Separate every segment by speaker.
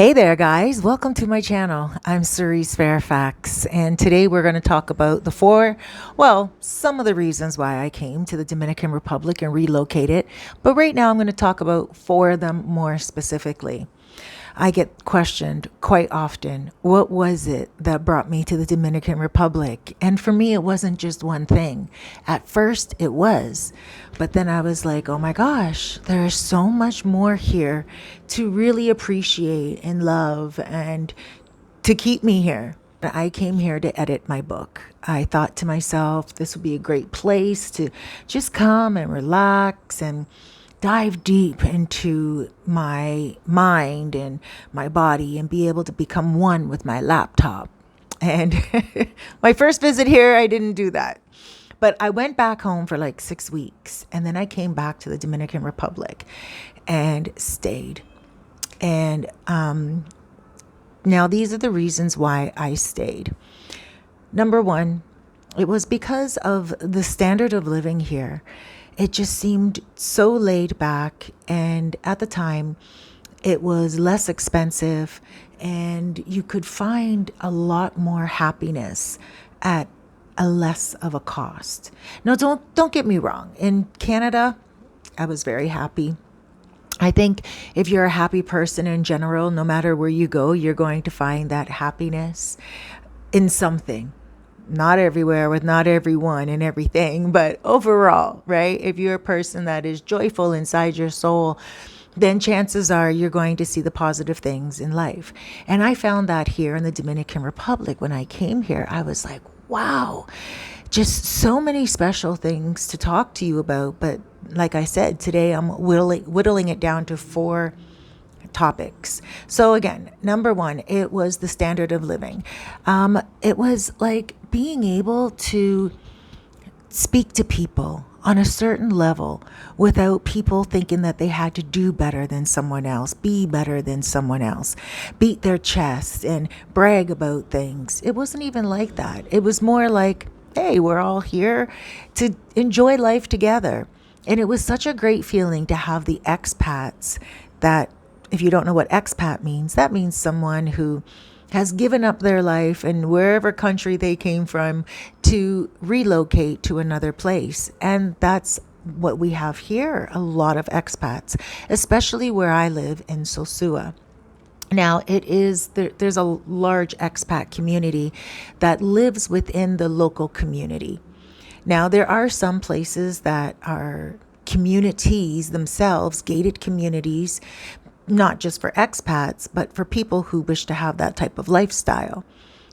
Speaker 1: Hey there, guys. Welcome to my channel. I'm Cerise Fairfax, and today we're going to talk about some of the reasons why I came to the Dominican Republic and relocated. But right now, I'm going to talk about four of them more specifically. I get questioned quite often, what was it that brought me to the Dominican Republic? And for me, it wasn't just one thing. At first, it was. But then I was like, oh my gosh, there's so much more here to really appreciate and love and to keep me here. I came here to edit my book. I thought to myself, this would be a great place to just come and relax and dive deep into my mind and my body and be able to become one with my laptop. And my first visit here, I didn't do that. But I went back home for like 6 weeks, and then I came back to the Dominican Republic and stayed. And now these are the reasons why I stayed. Number one, it was because of the standard of living here. It just seemed so laid back, and at the time it was less expensive and you could find a lot more happiness at a less of a cost. Now don't get me wrong. In Canada, I was very happy. I think if you're a happy person in general, no matter where you go, you're going to find that happiness in something. Not everywhere with not everyone and everything, but overall, right? If you're a person that is joyful inside your soul, then chances are you're going to see the positive things in life. And I found that here in the Dominican Republic. When I came here, I was like, wow, just so many special things to talk to you about. But like I said, today I'm whittling it down to four topics. So again, number one, it was the standard of living. It was like being able to speak to people on a certain level without people thinking that they had to do better than someone else, be better than someone else, beat their chest and brag about things. It wasn't even like that. It was more like, hey, we're all here to enjoy life together. And it was such a great feeling to have the expats that, if you don't know what expat means, that means someone who has given up their life in wherever country they came from to relocate to another place. And that's what we have here, a lot of expats, especially where I live in Sosua. Now, there's a large expat community that lives within the local community. Now, there are some places that are communities themselves, gated communities, not just for expats, but for people who wish to have that type of lifestyle.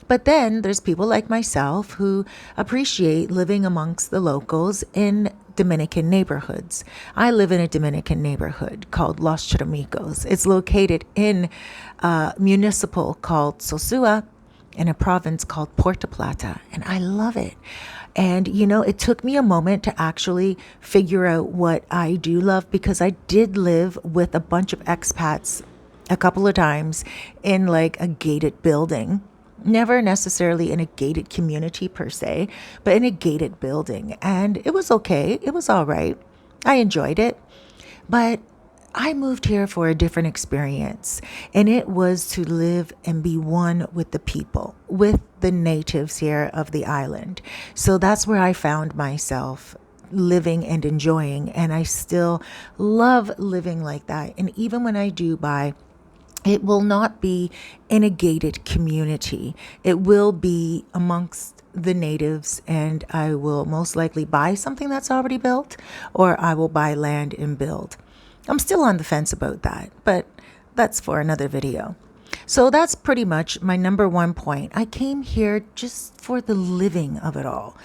Speaker 1: But then there's people like myself who appreciate living amongst the locals in Dominican neighborhoods. I live in a Dominican neighborhood called Los Chiramicos. It's located in a municipal called Sosua in a province called Puerto Plata, and I love it. And, it took me a moment to actually figure out what I do love, because I did live with a bunch of expats a couple of times in like a gated building. Never necessarily in a gated community per se, but in a gated building. And it was okay. It was all right. I enjoyed it. But I moved here for a different experience, and it was to live and be one with the people, with the natives here of the island. So that's where I found myself living and enjoying, and I still love living like that. And even when I do buy, it will not be in a gated community. It will be amongst the natives, and I will most likely buy something that's already built, or I will buy land and build. I'm still on the fence about that, but that's for another video. So that's pretty much my number one point. I came here just for the living of it all,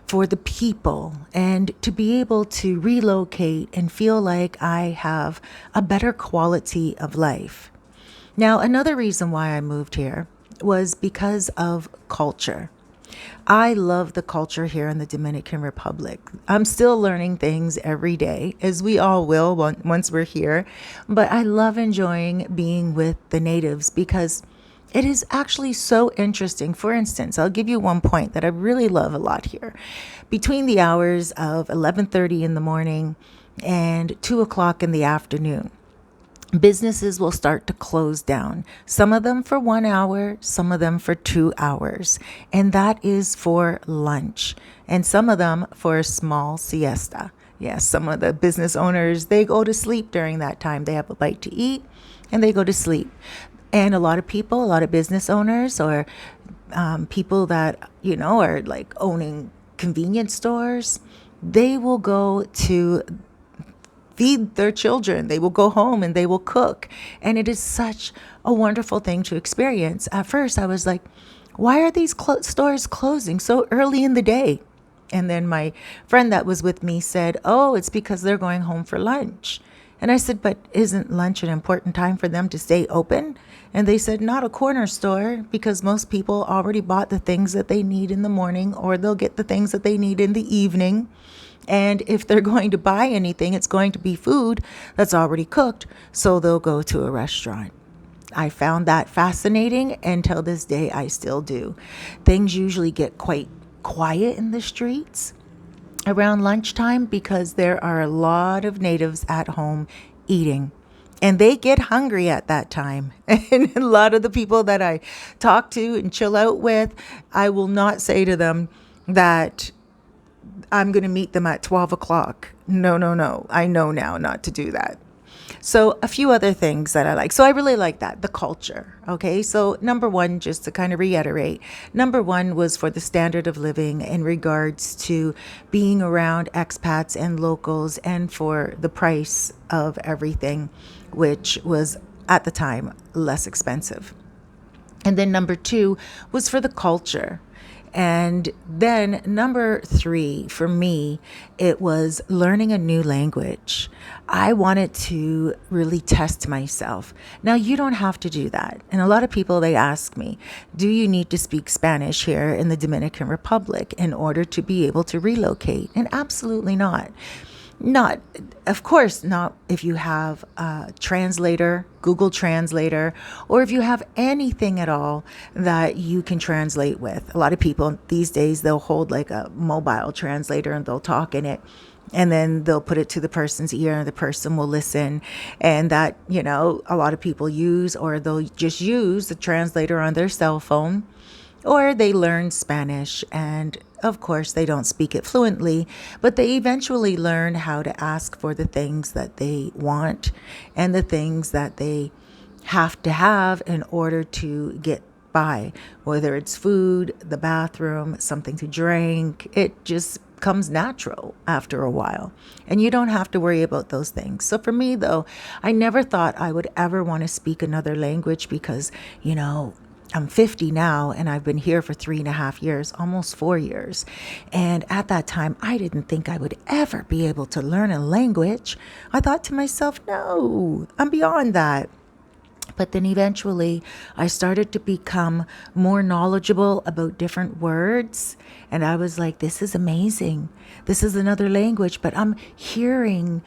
Speaker 1: for the people, and to be able to relocate and feel like I have a better quality of life. Now, another reason why I moved here was because of culture. I love the culture here in the Dominican Republic. I'm still learning things every day, as we all will once we're here. But I love enjoying being with the natives because it is actually so interesting. For instance, I'll give you one point that I really love a lot here. Between the hours of 11:30 in the morning and 2 o'clock in the afternoon, businesses will start to close down. Some of them for 1 hour, some of them for 2 hours. And that is for lunch. And some of them for a small siesta. Yes, some of the business owners, they go to sleep during that time. They have a bite to eat and they go to sleep. And a lot of people, a lot of business owners or people that, are like owning convenience stores, they will go to feed their children. They will go home and they will cook. And it is such a wonderful thing to experience. At first, I was like, why are these stores closing so early in the day? And then my friend that was with me said, oh, it's because they're going home for lunch. And I said, but isn't lunch an important time for them to stay open? And they said, not a corner store, because most people already bought the things that they need in the morning, or they'll get the things that they need in the evening. And if they're going to buy anything, it's going to be food that's already cooked. So they'll go to a restaurant. I found that fascinating. And till this day, I still do. Things usually get quite quiet in the streets around lunchtime because there are a lot of natives at home eating. And they get hungry at that time. And a lot of the people that I talk to and chill out with, I will not say to them that I'm going to meet them at 12 o'clock. No, no, no. I know now not to do that. So a few other things that I like. So I really like that, the culture. Okay. So number one, just to kind of reiterate, number one was for the standard of living in regards to being around expats and locals, and for the price of everything, which was at the time less expensive. And then number two was for the culture. And then number three, for me, it was learning a new language. I wanted to really test myself. Now, you don't have to do that. And a lot of people, they ask me, do you need to speak Spanish here in the Dominican Republic in order to be able to relocate? And absolutely not. Not, of course, not if you have a translator, Google Translator, or if you have anything at all that you can translate with. A lot of people these days, they'll hold like a mobile translator and they'll talk in it. And then they'll put it to the person's ear and the person will listen. And that, a lot of people use, or they'll just use the translator on their cell phone. Or they learn Spanish, and of course they don't speak it fluently, but they eventually learn how to ask for the things that they want and the things that they have to have in order to get by, whether it's food, the bathroom, something to drink. It just comes natural after a while, and you don't have to worry about those things. So for me, though, I never thought I would ever want to speak another language because, I'm 50 now and I've been here for 3.5 years, almost 4 years. And at that time, I didn't think I would ever be able to learn a language. I thought to myself, no, I'm beyond that. But then eventually I started to become more knowledgeable about different words. And I was like, this is amazing. This is another language, but I'm hearing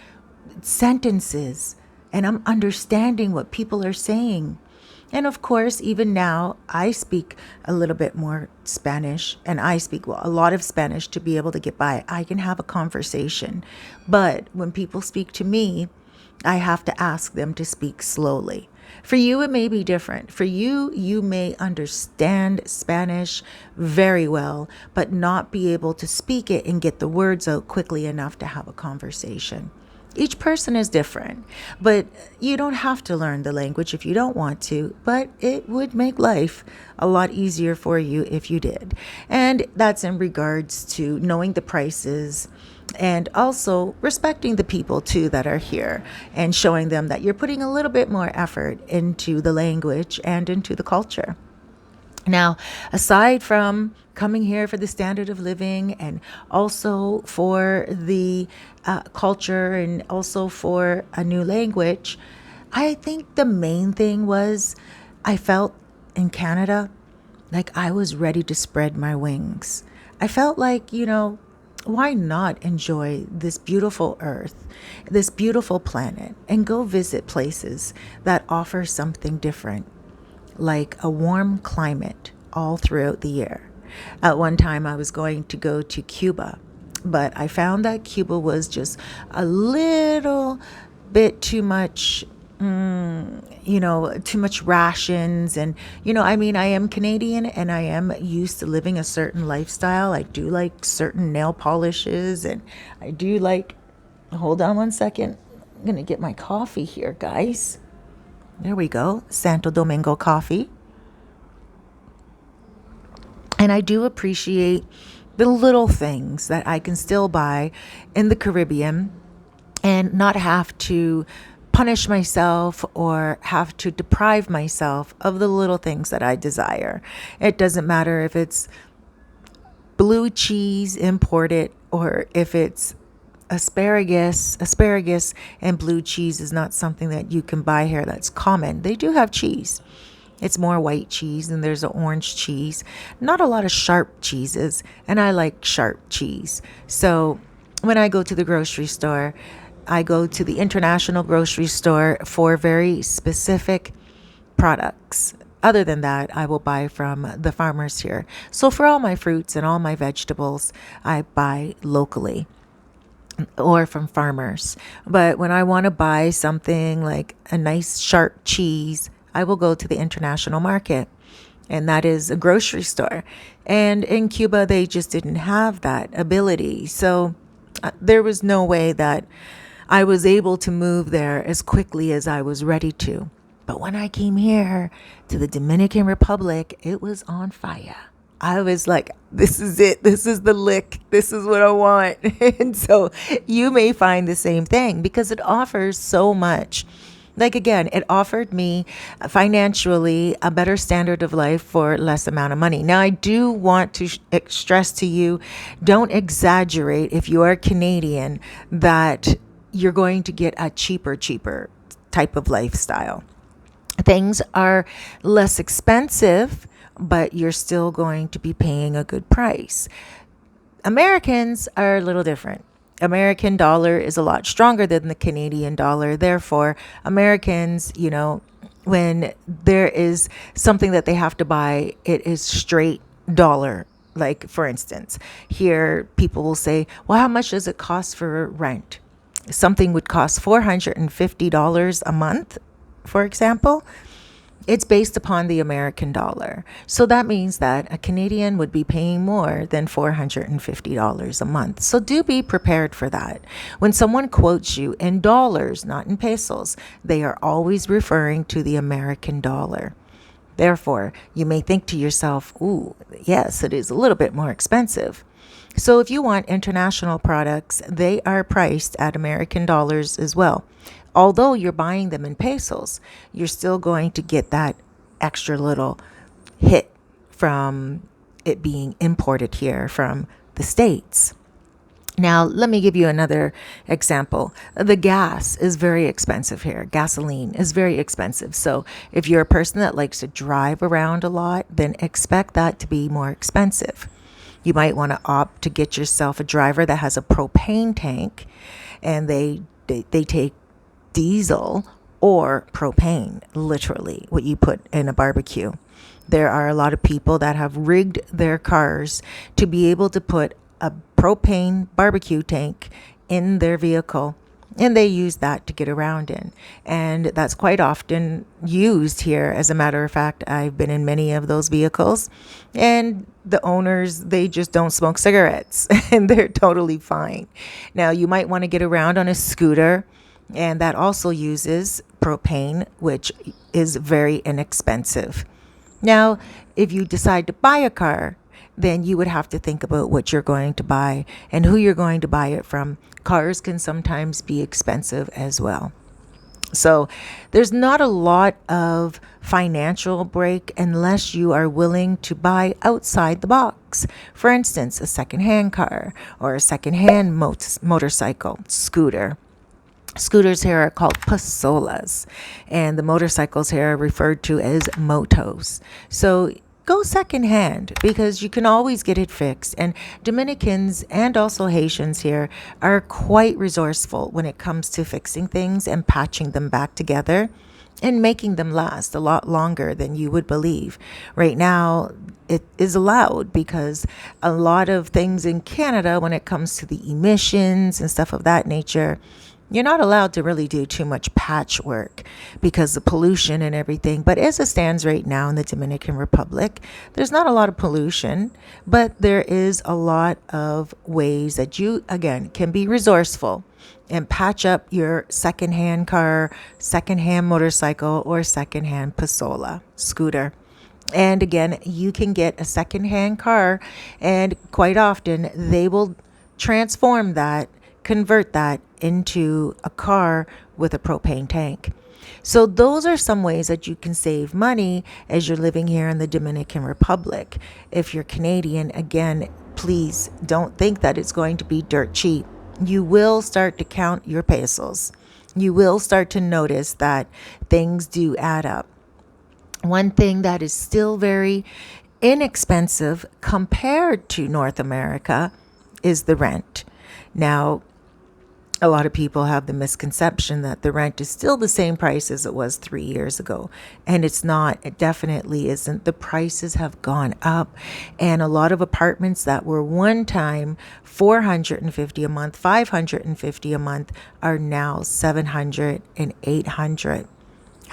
Speaker 1: sentences and I'm understanding what people are saying. And of course, even now, I speak a little bit more Spanish, and I speak a lot of Spanish to be able to get by. I can have a conversation. But when people speak to me, I have to ask them to speak slowly. For you, it may be different. For you, you may understand Spanish very well, but not be able to speak it and get the words out quickly enough to have a conversation. Each person is different, but you don't have to learn the language if you don't want to, but it would make life a lot easier for you if you did. And that's in regards to knowing the prices and also respecting the people too that are here and showing them that you're putting a little bit more effort into the language and into the culture. Now, aside from coming here for the standard of living and also for the culture and also for a new language, I think the main thing was I felt in Canada like I was ready to spread my wings. I felt like, why not enjoy this beautiful earth, this beautiful planet, and go visit places that offer something different, like a warm climate all throughout the year. At one time, I was going to go to Cuba, but I found that Cuba was just a little bit too much too much rations. And, I mean, I am Canadian and I am used to living a certain lifestyle. I do like certain nail polishes and I do like, hold on one second. I'm going to get my coffee here, guys. There we go. Santo Domingo coffee. And I do appreciate the little things that I can still buy in the Caribbean and not have to punish myself or have to deprive myself of the little things that I desire. It doesn't matter if it's blue cheese imported or if it's asparagus. Asparagus and blue cheese is not something that you can buy here that's common. They do have cheese. It's more white cheese and there's an orange cheese. Not a lot of sharp cheeses, and I like sharp cheese. So when I go to the grocery store, I go to the international grocery store for very specific products. Other than that, I will buy from the farmers here. So for all my fruits and all my vegetables, I buy locally or from farmers. But when I want to buy something like a nice sharp cheese, I will go to the international market, and that is a grocery store. And in Cuba, they just didn't have that ability. So there was no way that I was able to move there as quickly as I was ready to. But when I came here to the Dominican Republic, it was on fire. I was like, this is it. This is the lick. This is what I want. And so you may find the same thing because it offers so much. Like, again, it offered me financially a better standard of life for less amount of money. Now, I do want to stress to you, don't exaggerate if you are Canadian that you're going to get a cheaper type of lifestyle. Things are less expensive, but you're still going to be paying a good price. Americans are a little different. American dollar is a lot stronger than the Canadian dollar. Therefore, Americans, when there is something that they have to buy, it is straight dollar. Like, for instance, here people will say, well, how much does it cost for rent? Something would cost $450 a month, for example. It's based upon the American dollar. So that means that a Canadian would be paying more than $450 a month. So do be prepared for that. When someone quotes you in dollars, not in pesos, they are always referring to the American dollar. Therefore, you may think to yourself, ooh, yes, it is a little bit more expensive. So if you want international products, they are priced at American dollars as well. Although you're buying them in pesos, you're still going to get that extra little hit from it being imported here from the States. Now, let me give you another example. The gas is very expensive here. Gasoline is very expensive. So if you're a person that likes to drive around a lot, then expect that to be more expensive. You might want to opt to get yourself a driver that has a propane tank, and they take diesel or propane, literally what you put in a barbecue. There are a lot of people that have rigged their cars to be able to put a propane barbecue tank in their vehicle, and they use that to get around in. And that's quite often used here. As a matter of fact, I've been in many of those vehicles, and the owners, they just don't smoke cigarettes and they're totally fine. Now, you might want to get around on a scooter, and that also uses propane, which is very inexpensive. Now, if you decide to buy a car, then you would have to think about what you're going to buy and who you're going to buy it from. Cars can sometimes be expensive as well. So there's not a lot of financial break unless you are willing to buy outside the box. For instance, a secondhand car or a secondhand motorcycle, scooter. Scooters here are called pasolas, and the motorcycles here are referred to as motos. So go secondhand because you can always get it fixed. And Dominicans and also Haitians here are quite resourceful when it comes to fixing things and patching them back together and making them last a lot longer than you would believe. Right now, it is allowed because a lot of things in Canada, when it comes to the emissions and stuff of that nature, You're not allowed to really do too much patchwork because of pollution and everything. But as it stands right now in the Dominican Republic, there's not a lot of pollution, but there is a lot of ways that you, again, can be resourceful and patch up your secondhand car, secondhand motorcycle, or secondhand pasola, scooter. And again, you can get a secondhand car, and quite often they will transform that, convert that into a car with a propane tank. So those are some ways that you can save money as you're living here in the Dominican Republic. If you're Canadian, again, please don't think that it's going to be dirt cheap. You will start to count your pesos. You will start to notice that things do add up. One thing that is still very inexpensive compared to North America is the rent. Now, a lot of people have the misconception that the rent is still the same price as it was 3 years ago. And it's not. It definitely isn't. The prices have gone up. And a lot of apartments that were one time $450 a month, $550 a month are now $700 and $800.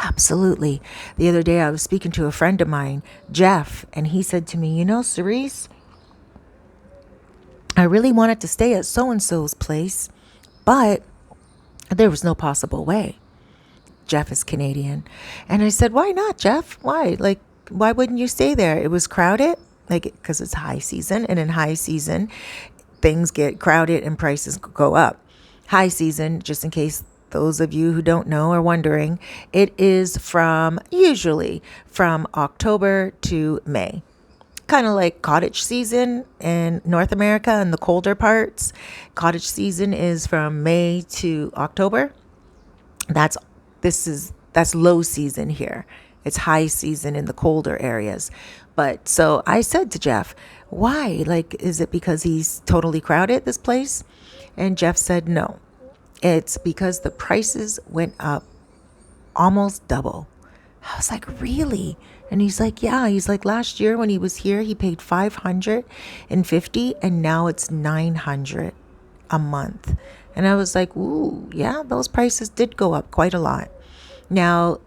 Speaker 1: Absolutely. The other day I was speaking to a friend of mine, Jeff, and he said to me, Cerise, I really wanted to stay at so-and-so's place, but there was no possible way. Jeff is Canadian. And I said, why not, Jeff? Why? Why wouldn't you stay there? It was crowded, because it's high season. And in high season, things get crowded and prices go up. High season, just in case those of you who don't know are wondering, it is usually from October to May. Kind of like cottage season in North America and the colder parts. Cottage season is from May to October. That's low season here. It's high season in the colder areas. But so I said to Jeff, why? Is it because he's totally crowded, this place? And Jeff said, no, it's because the prices went up almost double. I was like, really? And he's like, yeah. He's like, last year when he was here, he paid $550 and now it's $900 a month. And I was like, ooh, yeah, those prices did go up quite a lot. Now,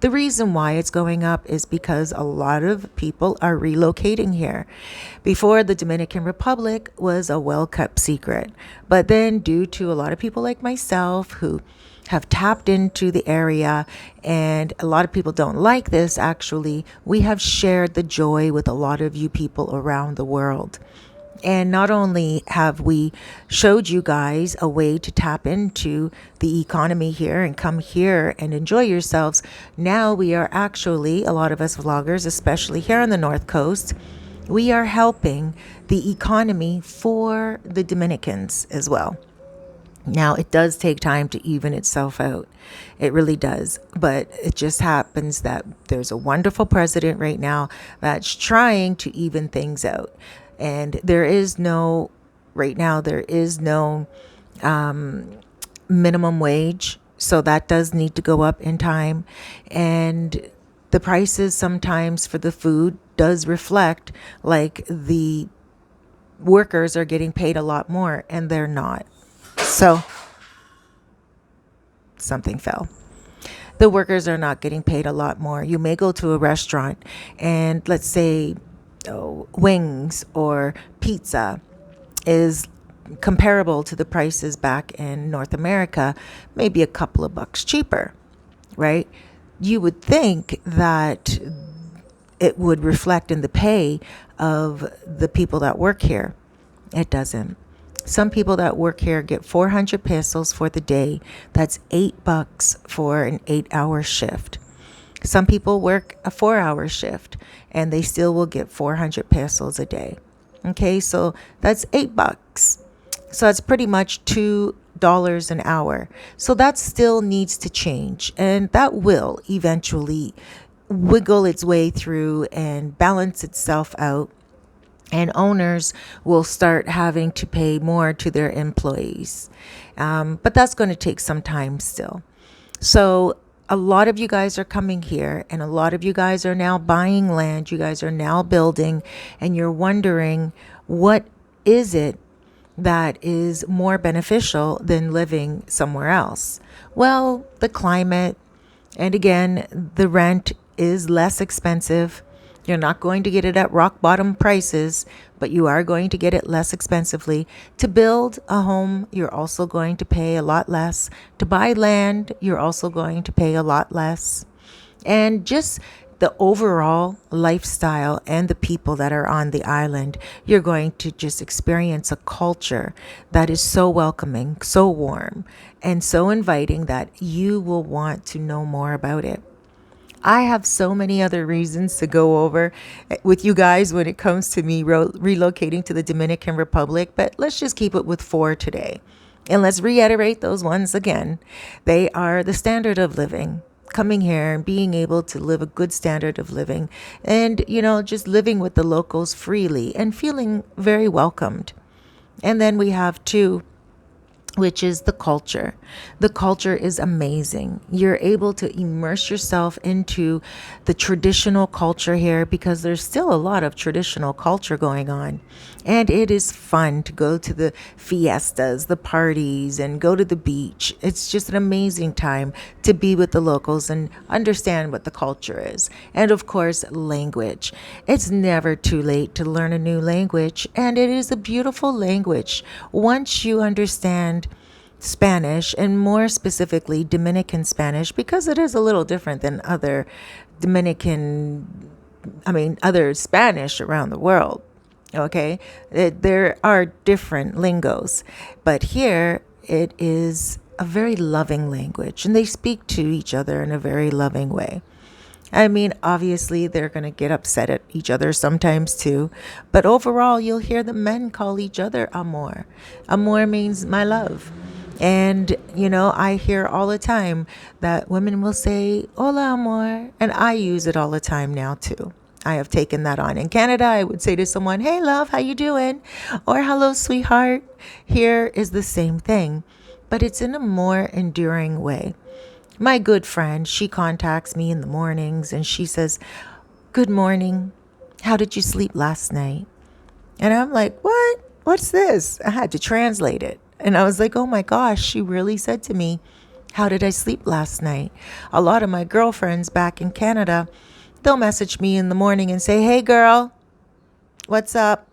Speaker 1: the reason why it's going up is because a lot of people are relocating here. Before, the Dominican Republic was a well-kept secret. But then due to a lot of people like myself who have tapped into the area, and a lot of people don't like this, actually, we have shared the joy with a lot of you people around the world. And not only have we showed you guys a way to tap into the economy here and come here and enjoy yourselves, now we are actually, a lot of us vloggers, especially here on the North Coast, we are helping the economy for the Dominicans as well. Now, it does take time to even itself out. It really does. But it just happens that there's a wonderful president right now that's trying to even things out. And right now, there is no minimum wage. So that does need to go up in time. And the prices sometimes for the food does reflect like the workers are getting paid a lot more, and they're not. So something fell. The workers are not getting paid a lot more. You may go to a restaurant and let's say wings or pizza is comparable to the prices back in North America, maybe a couple of bucks cheaper, right? You would think that it would reflect in the pay of the people that work here. It doesn't. Some people that work here get 400 pesos for the day. That's $8 for an 8-hour shift. Some people work a 4-hour shift and they still will get 400 pesos a day. Okay, so that's $8. So that's pretty much $2 an hour. So that still needs to change, and that will eventually wiggle its way through and balance itself out. And owners will start having to pay more to their employees. But that's going to take some time still. So a lot of you guys are coming here, and a lot of you guys are now buying land. You guys are now building, and you're wondering, what is it that is more beneficial than living somewhere else? Well, the climate, and again, the rent is less expensive. You're not going to get it at rock bottom prices, but you are going to get it less expensively. To build a home, you're also going to pay a lot less. To buy land, you're also going to pay a lot less. And just the overall lifestyle and the people that are on the island, you're going to just experience a culture that is so welcoming, so warm, and so inviting that you will want to know more about it. I have so many other reasons to go over with you guys when it comes to me relocating to the Dominican Republic, but let's just keep it with four today. And let's reiterate those ones again. They are the standard of living, coming here and being able to live a good standard of living, and, just living with the locals freely and feeling very welcomed. And then we have two, which is the culture. The culture is amazing. You're able to immerse yourself into the traditional culture here because there's still a lot of traditional culture going on. And it is fun to go to the fiestas, the parties, and go to the beach. It's just an amazing time to be with the locals and understand what the culture is. And of course, language. It's never too late to learn a new language, and it is a beautiful language. Once you understand Spanish, and more specifically Dominican Spanish, because it is a little different than other Spanish around the world. Okay, there are different lingos, but here it is a very loving language, and they speak to each other in a very loving way. Obviously, they're going to get upset at each other sometimes too, but overall, you'll hear the men call each other amor. Amor means my love. And, I hear all the time that women will say, hola, amor. And I use it all the time now, too. I have taken that on. In Canada, I would say to someone, hey, love, how you doing? Or hello, sweetheart. Here is the same thing, but it's in a more enduring way. My good friend, she contacts me in the mornings and she says, good morning. How did you sleep last night? And I'm like, what? What's this? I had to translate it. And I was like, oh my gosh, she really said to me, how did I sleep last night? A lot of my girlfriends back in Canada, they'll message me in the morning and say, hey girl, what's up?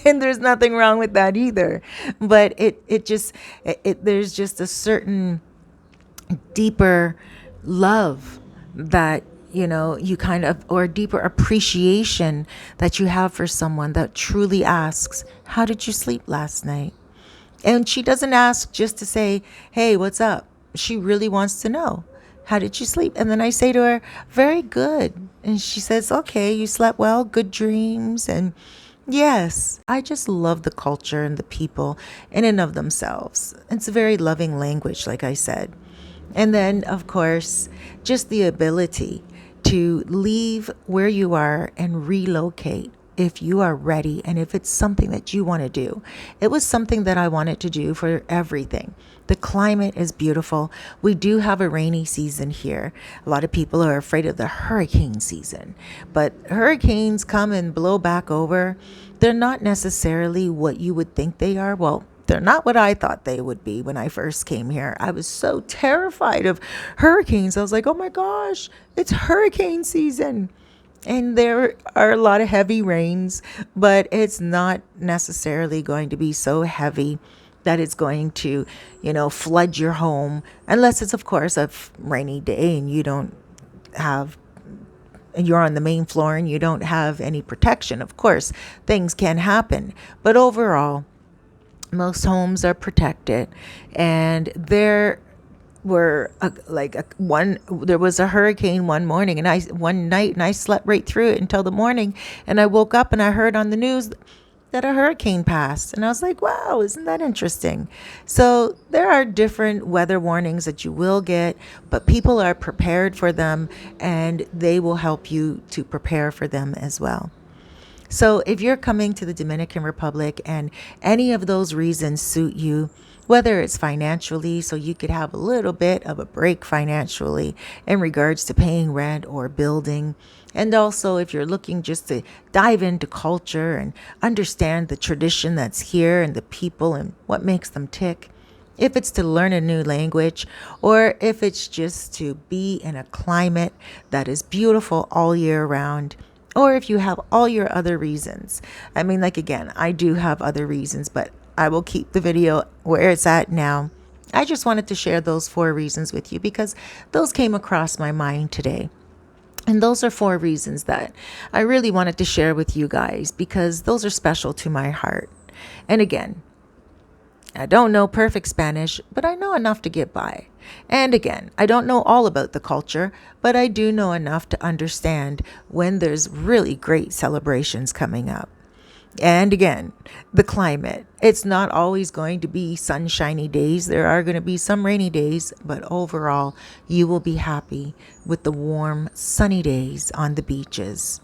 Speaker 1: And there's nothing wrong with that either. But there's just a certain deeper love that you kind of, or deeper appreciation that you have for someone that truly asks, how did you sleep last night? And she doesn't ask just to say, hey, what's up? She really wants to know, how did you sleep? And then I say to her, very good. And she says, okay, you slept well, good dreams. And yes, I just love the culture and the people in and of themselves. It's a very loving language, like I said. And then, of course, just the ability to leave where you are and relocate if you are ready and if it's something that you want to do. It was something that I wanted to do for everything. The climate is beautiful. We do have a rainy season here. A lot of people are afraid of the hurricane season, but hurricanes come and blow back over. They're not necessarily what you would think they are. Well, they're not what I thought they would be when I first came here. I was so terrified of hurricanes. I was like, oh my gosh, it's hurricane season. And there are a lot of heavy rains, but it's not necessarily going to be so heavy that it's going to, flood your home, unless it's, of course, a rainy day and you're on the main floor and you don't have any protection. Of course, things can happen, but overall, most homes are protected, and there was a hurricane one night, and I slept right through it until the morning, and I woke up and I heard on the news that a hurricane passed, and I was like, wow, isn't that interesting? So there are different weather warnings that you will get, but people are prepared for them, and they will help you to prepare for them as well. So if you're coming to the Dominican Republic and any of those reasons suit you, whether it's financially, so you could have a little bit of a break financially in regards to paying rent or building. And also, if you're looking just to dive into culture and understand the tradition that's here and the people and what makes them tick, if it's to learn a new language, or if it's just to be in a climate that is beautiful all year round, or if you have all your other reasons. I mean, like again, I do have other reasons, but I will keep the video where it's at now. I just wanted to share those 4 reasons with you because those came across my mind today. And those are 4 reasons that I really wanted to share with you guys because those are special to my heart. And again, I don't know perfect Spanish, but I know enough to get by. And again, I don't know all about the culture, but I do know enough to understand when there's really great celebrations coming up. And again, the climate. It's not always going to be sunshiny days. There are going to be some rainy days, but overall, you will be happy with the warm, sunny days on the beaches.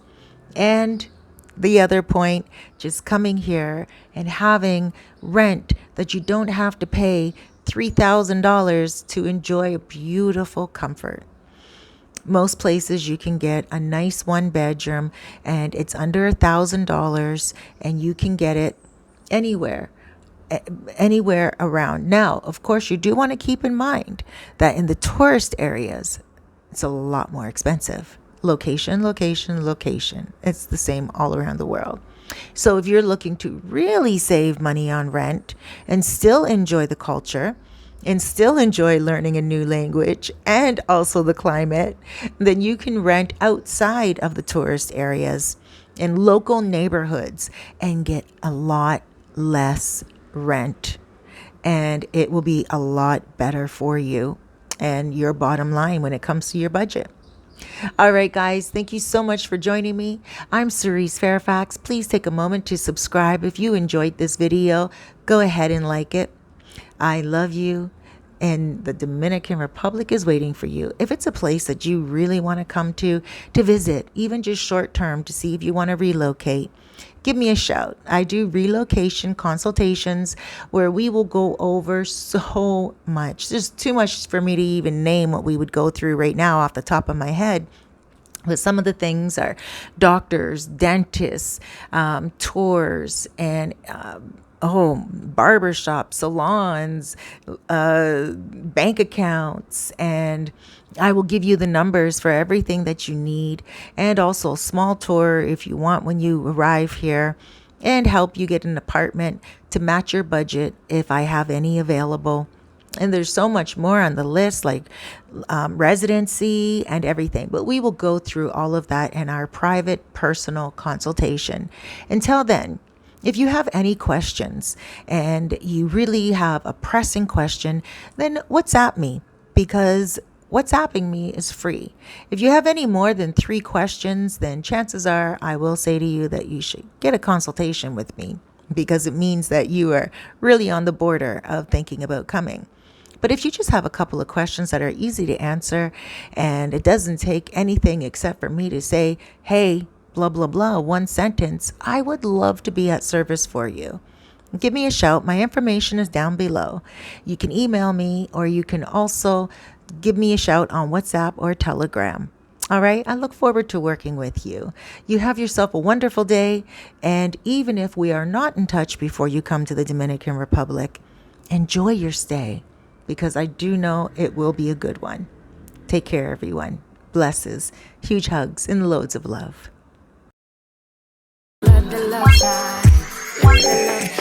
Speaker 1: And the other point, just coming here and having rent that you don't have to pay $3,000 to enjoy a beautiful comfort. Most places you can get a nice 1 bedroom and it's under $1,000 and you can get it anywhere around. Now, of course, you do want to keep in mind that in the tourist areas, it's a lot more expensive. Location, location, location. It's the same all around the world. So if you're looking to really save money on rent and still enjoy the culture and still enjoy learning a new language and also the climate, then you can rent outside of the tourist areas in local neighborhoods and get a lot less rent. And it will be a lot better for you and your bottom line when it comes to your budget. All right, guys, thank you so much for joining me. I'm Cerise Fairfax. Please take a moment to subscribe. If you enjoyed this video, go ahead and like it. I love you, and the Dominican Republic is waiting for you. If it's a place that you really want to come to visit, even just short term to see if you want to relocate, give me a shout. I do relocation consultations where we will go over so much. There's too much for me to even name what we would go through right now off the top of my head. But some of the things are doctors, dentists, tours, and barbershop, salons, bank accounts, and I will give you the numbers for everything that you need, and also a small tour if you want when you arrive here, and help you get an apartment to match your budget if I have any available. And there's so much more on the list, like residency and everything. But we will go through all of that in our private personal consultation. Until then, if you have any questions and you really have a pressing question, then WhatsApp me, because WhatsApping me is free. If you have any more than 3 questions, then chances are I will say to you that you should get a consultation with me, because it means that you are really on the border of thinking about coming. But if you just have a couple of questions that are easy to answer and it doesn't take anything except for me to say, hey, blah, blah, blah, 1 sentence, I would love to be at service for you. Give me a shout. My information is down below. You can email me, or you can also give me a shout on WhatsApp or Telegram. All right. I look forward to working with you. You have yourself a wonderful day. And even if we are not in touch before you come to the Dominican Republic, enjoy your stay, because I do know it will be a good one. Take care, everyone. Blesses, huge hugs, and loads of love. Let the love shine. Let the love